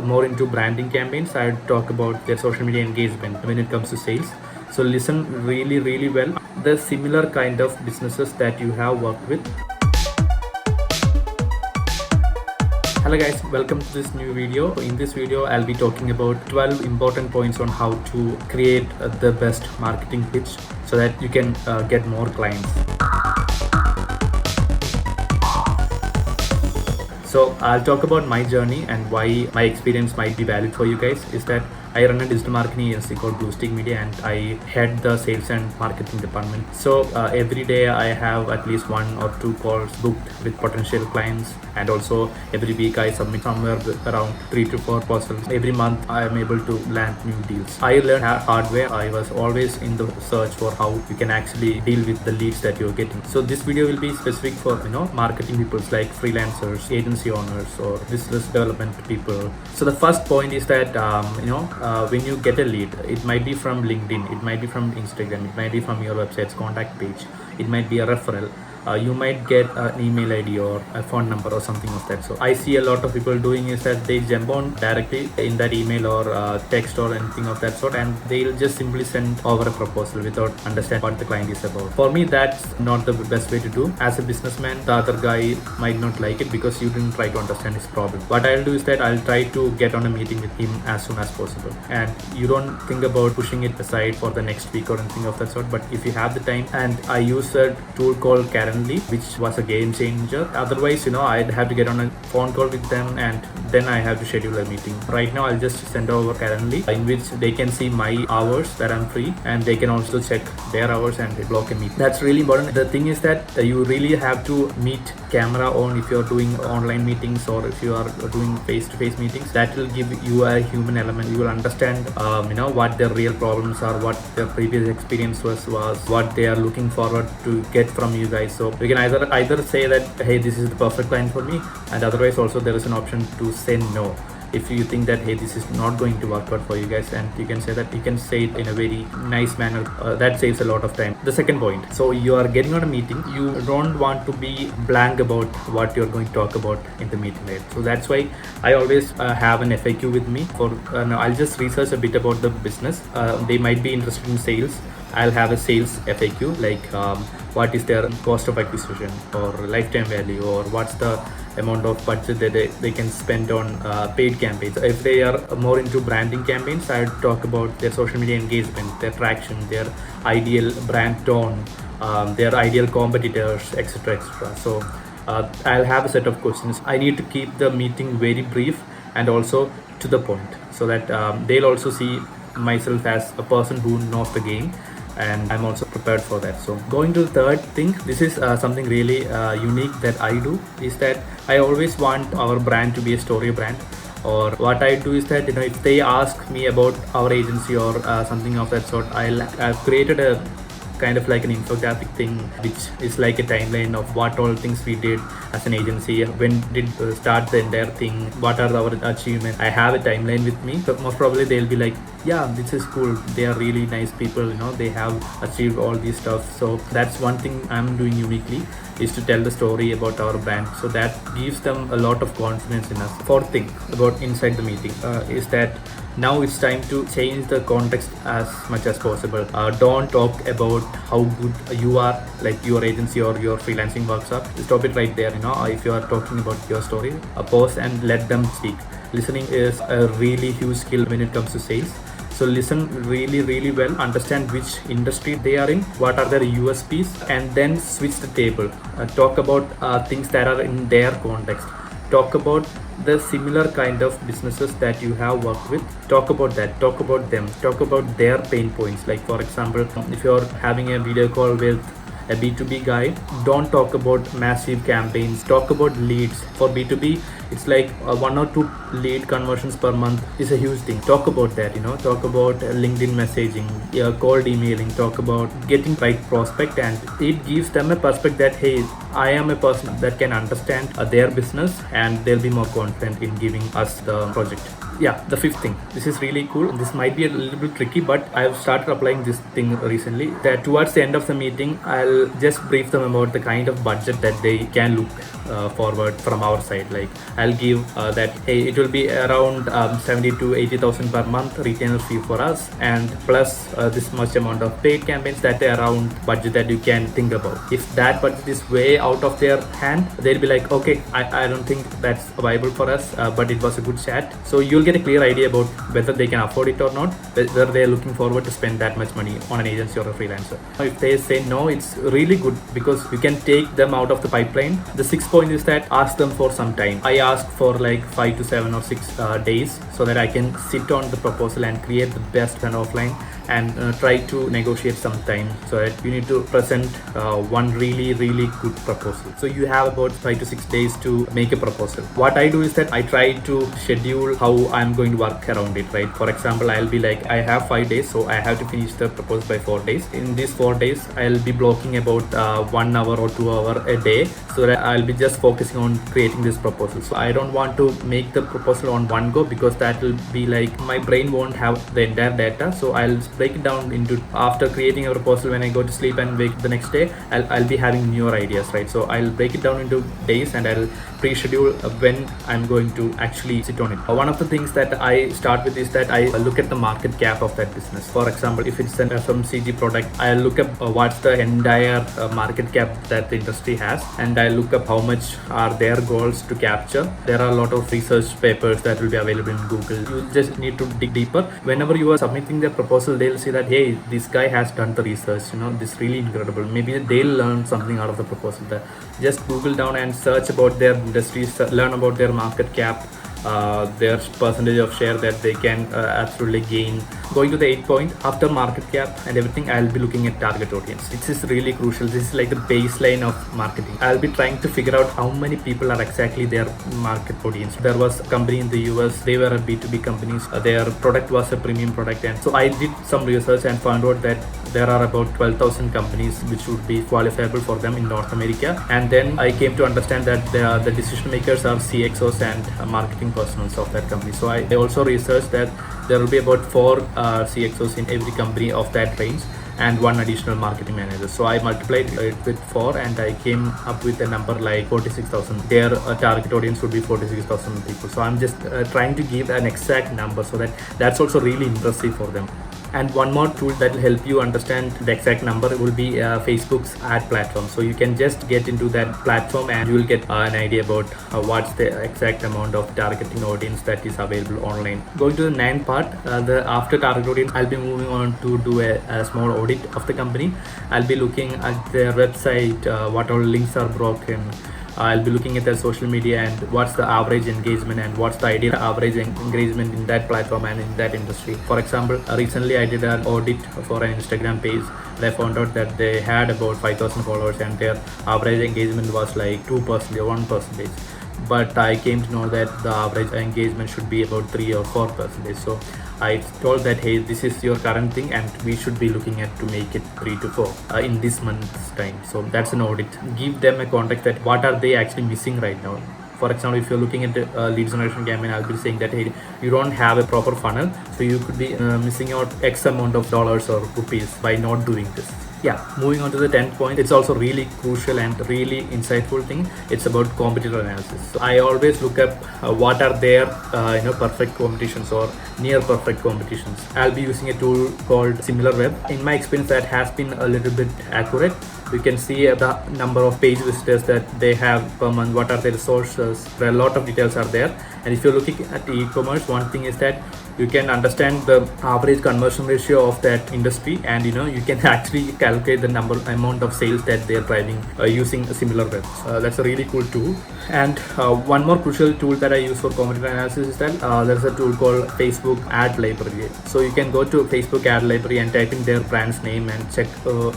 more into branding campaigns. I talk about their social media engagement when it comes to sales. So listen really well. The similar kind of businesses that you have worked with. Hello guys, welcome to this new video. In this video, I'll be talking about 12 important points on how to create the best marketing pitch so that you can get more clients. So I'll talk about my journey and why my experience might be valid for you guys. Is that I run a digital marketing agency called Bluestick Media, and I head the sales and marketing department. So every day I have at least 1 or 2 calls booked with potential clients, and also every week I submit somewhere around 3 to 4 proposals. Every month I am able to land new deals. I learned hardware. I was always in the search for how you can actually deal with the leads that you're getting. So this video will be specific for marketing people like freelancers, agency owners, or business development people. So the first point is that when you get a lead, it might be from LinkedIn, it might be from Instagram, it might be from your website's contact page, it might be a referral. You might get an email ID or a phone number or something of that. So I see a lot of people doing is that they jump on directly in that email or text or anything of that sort, and they'll just simply send over a proposal without understanding what the client is about. For me, that's not the best way to do. As a businessman, the other guy might not like it because you didn't try to understand his problem. What I'll do is that I'll try to get on a meeting with him as soon as possible, and you don't think about pushing it aside for the next week or anything of that sort. But if you have the time, and I use a tool called which was a game changer. Otherwise, I'd have to get on a phone call with them, and then I have to schedule a meeting. Right now, I'll just send over Calendly, in which they can see my hours that I'm free, and they can also check their hours and block a meeting. That's really important. The thing is that you really have to meet camera on if you're doing online meetings, or if you are doing face-to-face meetings. That will give you a human element. You will understand, what their real problems are, what their previous experience was, what they are looking forward to get from you guys. So you can either say that, hey, this is the perfect client for me, and otherwise also there is an option to say no if you think that, hey, this is not going to work out for you guys, and you can say it in a very nice manner. That saves a lot of time. The second point, so you are getting on a meeting, you don't want to be blank about what you're going to talk about in the meeting, right? So that's why I always have an FAQ with me. I'll just research a bit about the business. They might be interested in sales. I'll have a sales FAQ, like what is their cost of acquisition or lifetime value, or what's the amount of budget that they can spend on paid campaigns. If they are more into branding campaigns, I talk about their social media engagement, their traction, their ideal brand tone, their ideal competitors, etc. So I'll have a set of questions. I need to keep the meeting very brief and also to the point, so that they'll also see myself as a person who knows the game, and I'm also prepared for that. So going to the third thing, this is something really unique that I do, is that I always want our brand to be a story brand. Or what I do is that, if they ask me about our agency or something of that sort, I've created a kind of like an infographic thing, which is like a timeline of what all things we did as an agency, when did start the entire thing, what are our achievements. I have a timeline with me, so most probably they'll be like, yeah, this is cool, they are really nice people, they have achieved all this stuff. So that's one thing I'm doing uniquely, is to tell the story about our brand. So that gives them a lot of confidence in us. Fourth thing about inside the meeting is that now it's time to change the context as much as possible. Don't talk about how good you are, like your agency or your freelancing works are. Stop it right there. If you are talking about your story, pause and let them speak. Listening is a really huge skill when it comes to sales. So listen really well, understand which industry they are in, what are their USPs, and then switch the table. Talk about things that are in their context. Talk about the similar kind of businesses that you have worked with. Talk about that, talk about them, talk about their pain points. Like, for example, if you're having a video call with a B2B guy, don't talk about massive campaigns, talk about leads. For B2B, it's like 1 or 2 lead conversions per month is a huge thing. Talk about that, talk about LinkedIn messaging, cold emailing, talk about getting right prospect, and it gives them a perspective that, hey, I am a person that can understand their business, and they'll be more confident in giving us the project. Yeah, the fifth thing, this is really cool. This might be a little bit tricky, but I've started applying this thing recently, that towards the end of the meeting, I'll just brief them about the kind of budget that they can look forward from our side. Like I'll give that hey, it will be around 70 to 80,000 per month retainer fee for us, and plus this much amount of paid campaigns, that around budget that you can think about. If that budget is way out of their hand, they'll be like, okay, I don't think that's viable for us, but it was a good chat. So you'll get a clear idea about whether they can afford it or not, whether they're looking forward to spend that much money on an agency or a freelancer. If they say no, it's really good because you can take them out of the pipeline. The sixth point is that ask them for some time. I ask for like 5 to 7 or 6 days so that I can sit on the proposal and create the best kind of offline and try to negotiate some time, so that you need to present one really good proposal. So you have about 5 to 6 days to make a proposal. What I do is that I try to schedule how I'm going to work around it, right? For example, I'll be like, I have 5 days, so I have to finish the proposal by 4 days. In these 4 days, I'll be blocking about 1 hour or 2 hours a day, so that I'll be just focusing on creating this proposal. So I don't want to make the proposal on one go, because that will be like my brain won't have the entire data. So I'll break it down into, after creating a proposal, when I go to sleep and wake the next day, I'll be having newer ideas, right? So I'll break it down into days and I'll pre-schedule when I'm going to actually sit on it. One of the things that I start with is that I look at the market cap of that business. For example, if it's an FMCG product, I'll look up what's the entire market cap that the industry has, and I look up how much are their goals to capture. There are a lot of research papers that will be available in Google. You just need to dig deeper. Whenever you are submitting their proposal, they'll see that, hey, this guy has done the research, this is really incredible. Maybe they'll learn something out of the proposal. Just Google down and search about their industries, learn about their market cap, their percentage of share that they can absolutely gain. Going to the 8th point, after market cap and everything, I'll be looking at target audience. This is really crucial. This is like the baseline of marketing. I'll be trying to figure out how many people are exactly their market audience. There was a company in the US, they were a B2B companies. Their product was a premium product, and so I did some research and found out that there are about 12,000 companies which would be qualifiable for them in North America. And then I came to understand that the decision makers are CXOs and marketing personnel of that company. So I also researched that there will be about 4 CXOs in every company of that range and 1 additional marketing manager. So I multiplied it with 4 and I came up with a number like 46,000. Their target audience would be 46,000 people. So I'm just trying to give an exact number, so that's also really impressive for them. And one more tool that will help you understand the exact number will be Facebook's ad platform. So you can just get into that platform and you will get an idea about what's the exact amount of targeting audience that is available online. Going to the 9th part, the after target audience, I'll be moving on to do a small audit of the company. I'll be looking at their website, what all links are broken. I'll be looking at their social media and what's the average engagement and what's the ideal average engagement in that platform and in that industry. For example, recently I did an audit for an Instagram page and I found out that they had about 5,000 followers and their average engagement was like 2% or 1%. But I came to know that the average engagement should be about 3 or 4%. So I told that, hey, this is your current thing and we should be looking at to make it 3 to 4 in this month's time. So that's an audit. Give them a context that what are they actually missing right now. For example, if you're looking at the lead generation campaign, I'll be saying that, hey, you don't have a proper funnel, so you could be missing out X amount of dollars or rupees by not doing this. Yeah, moving on to the 10th point, it's also really crucial and really insightful thing. It's about competitor analysis. So I always look up what are their perfect competitions or near perfect competitions. I'll be using a tool called SimilarWeb. In my experience, that has been a little bit accurate. You can see the number of page visitors that they have per month, what are their sources. There are a lot of details are there. And if you're looking at e-commerce, one thing is that you can understand the average conversion ratio of that industry, and you can actually calculate the amount of sales that they're driving using a SimilarWeb. That's a really cool tool. And one more crucial tool that I use for competitor analysis is that there's a tool called Facebook Ad Library. So you can go to Facebook Ad Library and type in their brand's name and check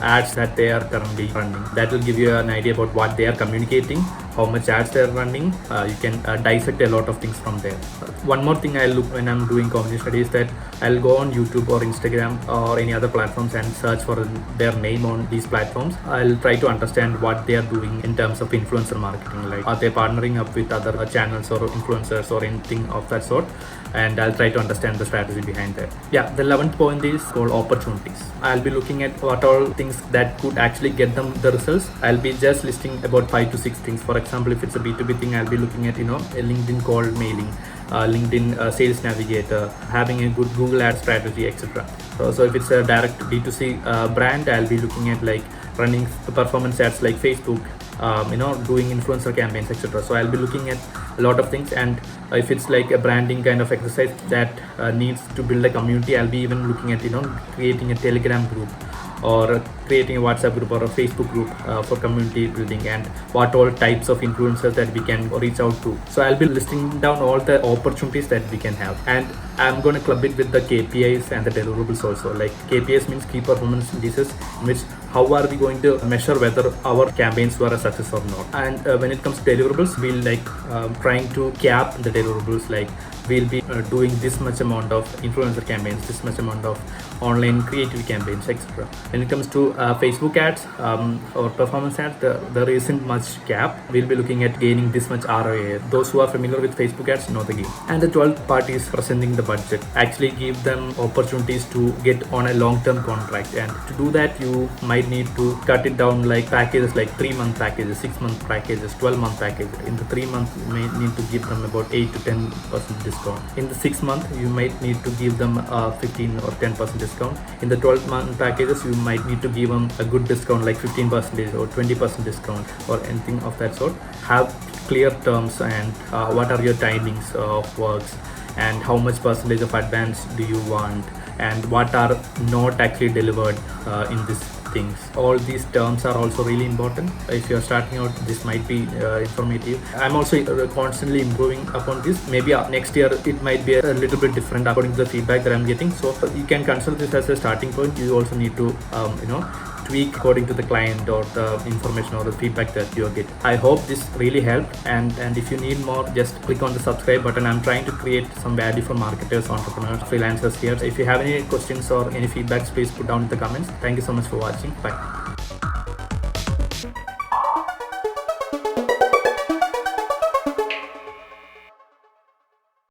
ads that they are currently running. That will give you an idea about what they are communicating, how much ads they're running. You can dissect a lot of things from there. One more thing I look when I'm doing company study is that I'll go on YouTube or Instagram or any other platforms and search for their name on these platforms. I'll try to understand what they are doing in terms of influencer marketing, like are they partnering up with other channels or influencers or anything of that sort, and I'll try to understand the strategy behind that. Yeah, the 11th point is called opportunities. I'll be looking at what all things that could actually get them the results. I'll be just listing about 5 to 6 things. For example, if it's a B2B thing, I'll be looking at, a LinkedIn cold mailing, LinkedIn Sales Navigator, having a good Google ad strategy, etc. So if it's a direct B2C brand, I'll be looking at like running performance ads like Facebook, doing influencer campaigns, etc. So I'll be looking at a lot of things. And if it's like a branding kind of exercise that needs to build a community, I'll be even looking at creating a Telegram group, or creating a WhatsApp group or a Facebook group for community building, and what all types of influencers that we can reach out to. So I'll be listing down all the opportunities that we can have, and I'm going to club it with the KPIs and the deliverables also. Like KPIs means key performance indices, in which how are we going to measure whether our campaigns were a success or not. And when it comes to deliverables, we'll like trying to cap the deliverables, like we'll be doing this much amount of influencer campaigns, this much amount of online creative campaigns, etc. When it comes to Facebook ads or performance ads, there isn't much cap. We'll be looking at gaining this much ROI. Those who are familiar with Facebook ads know the game. And the 12th part is presenting the budget. Actually give them opportunities to get on a long-term contract, and to do that you might need to cut it down, like packages like 3-month packages, 6-month packages, 12-month packages. In the 3 months you may need to give them about 8 to 10% discount. In the 6 month you might need to give them 15 or 10% discount. In the 12-month packages you might need to give them a good discount like 15% or 20% discount or anything of that sort. Have clear terms, and what are your timings of works, and how much percentage of advance do you want, and what are not actually delivered in these things. All these terms are also really important. If you're starting out, this might be informative. I'm also constantly improving upon this. Maybe next year it might be a little bit different according to the feedback that I'm getting. So you can consider this as a starting point. You also need to tweak according to the client or the information or the feedback that you get. I hope this really helped, and if you need more, just click on the subscribe button. I'm trying to create some value for marketers, entrepreneurs, freelancers here. If you have any questions or any feedbacks, please put down in the comments. Thank you so much for watching. Bye.